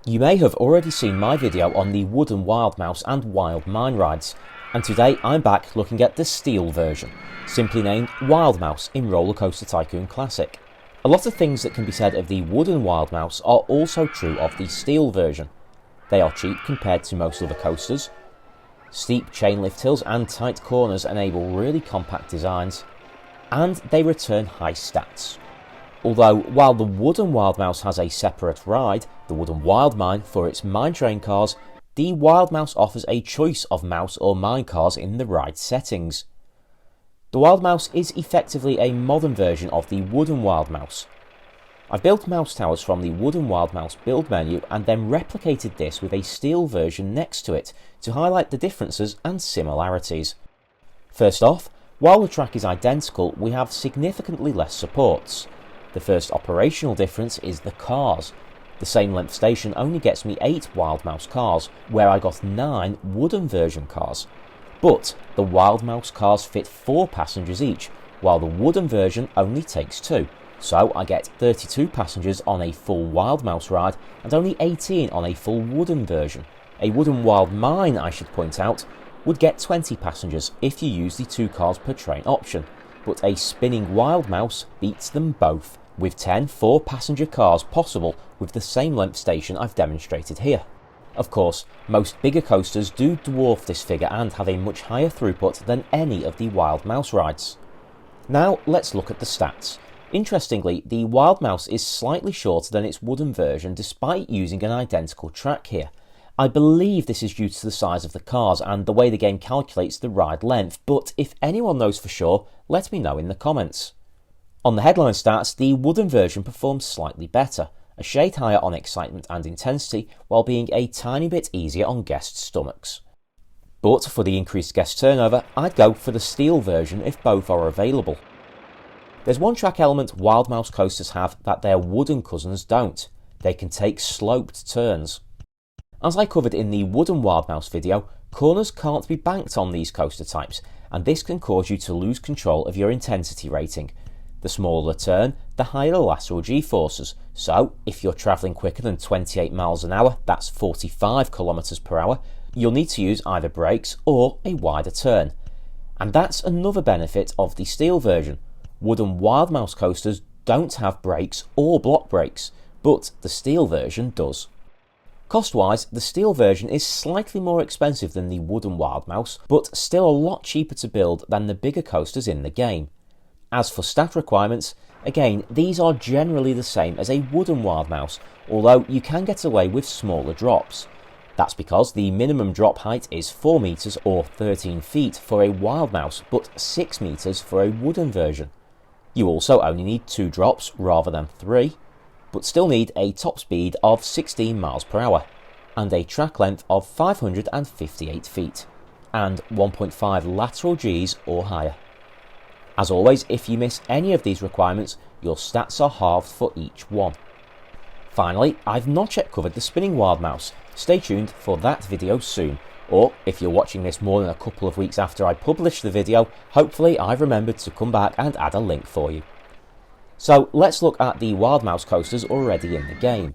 You may have already seen my video on the wooden Wild Mouse and Wild Mine rides, and today I'm back looking at the steel version, simply named Wild Mouse in Rollercoaster Tycoon Classic. A lot of things that can be said of the wooden Wild Mouse are also true of the steel version. They are cheap compared to most other coasters. Steep chain lift hills and tight corners enable really compact designs, and they return high stats. Although, while the wooden Wild Mouse has a separate ride, the wooden Wild Mine, for its mine train cars, the Wild Mouse offers a choice of mouse or mine cars in the ride settings. The Wild Mouse is effectively a modern version of the wooden Wild Mouse. I've built mouse towers from the wooden Wild Mouse build menu and then replicated this with a steel version next to it to highlight the differences and similarities. First off, while the track is identical, we have significantly less supports. The first operational difference is the cars. The same length station only gets me 8 Wild Mouse cars, where I got 9 wooden version cars. But the Wild Mouse cars fit 4 passengers each, while the wooden version only takes 2. So I get 32 passengers on a full Wild Mouse ride and only 18 on a full wooden version. A wooden Wild Mine, I should point out, would get 20 passengers if you use the 2 cars per train option, but a spinning Wild Mouse beats them both, with 10 4-passenger cars possible with the same length station I've demonstrated here. Of course, most bigger coasters do dwarf this figure and have a much higher throughput than any of the Wild Mouse rides. Now let's look at the stats. Interestingly, the Wild Mouse is slightly shorter than its wooden version despite using an identical track here. I believe this is due to the size of the cars and the way the game calculates the ride length, but if anyone knows for sure, let me know in the comments. On the headline stats, the wooden version performs slightly better, a shade higher on excitement and intensity, while being a tiny bit easier on guest stomachs. But for the increased guest turnover, I'd go for the steel version if both are available. There's one track element Wild Mouse coasters have that their wooden cousins don't. They can take sloped turns. As I covered in the wooden Wild Mouse video, corners can't be banked on these coaster types, and this can cause you to lose control of your intensity rating. The smaller the turn, the higher the lateral g-forces, so if you're travelling quicker than 28 miles an hour, that's 45 kilometers per hour, you'll need to use either brakes or a wider turn. And that's another benefit of the steel version. Wooden Wild Mouse coasters don't have brakes or block brakes, but the steel version does. Cost-wise, the steel version is slightly more expensive than the wooden Wild Mouse, but still a lot cheaper to build than the bigger coasters in the game. As for stat requirements, again, these are generally the same as a wooden Wild Mouse, although you can get away with smaller drops. That's because the minimum drop height is 4 meters or 13 feet for a Wild Mouse, but 6 meters for a wooden version. You also only need 2 drops rather than 3, but still need a top speed of 16 miles per hour, and a track length of 558 feet, and 1.5 lateral Gs or higher. As always, if you miss any of these requirements, your stats are halved for each one. Finally, I've not yet covered the spinning Wild Mouse. Stay tuned for that video soon, or if you're watching this more than a couple of weeks after I publish the video, hopefully I've remembered to come back and add a link for you. So let's look at the Wild Mouse coasters already in the game.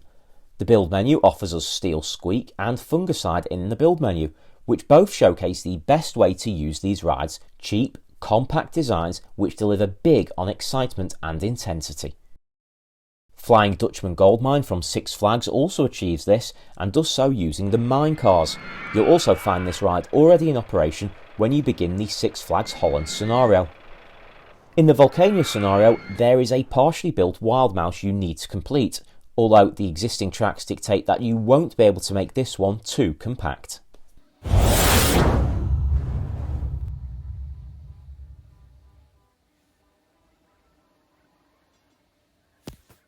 The build menu offers us Steel Squeak and Fungicide in the build menu, which both showcase the best way to use these rides: cheap, compact designs which deliver big on excitement and intensity. Flying Dutchman Goldmine from Six Flags also achieves this and does so using the mine cars. You'll also find this ride already in operation when you begin the Six Flags Holland scenario. In the Volcania scenario, there is a partially built Wild Mouse you need to complete, although the existing tracks dictate that you won't be able to make this one too compact.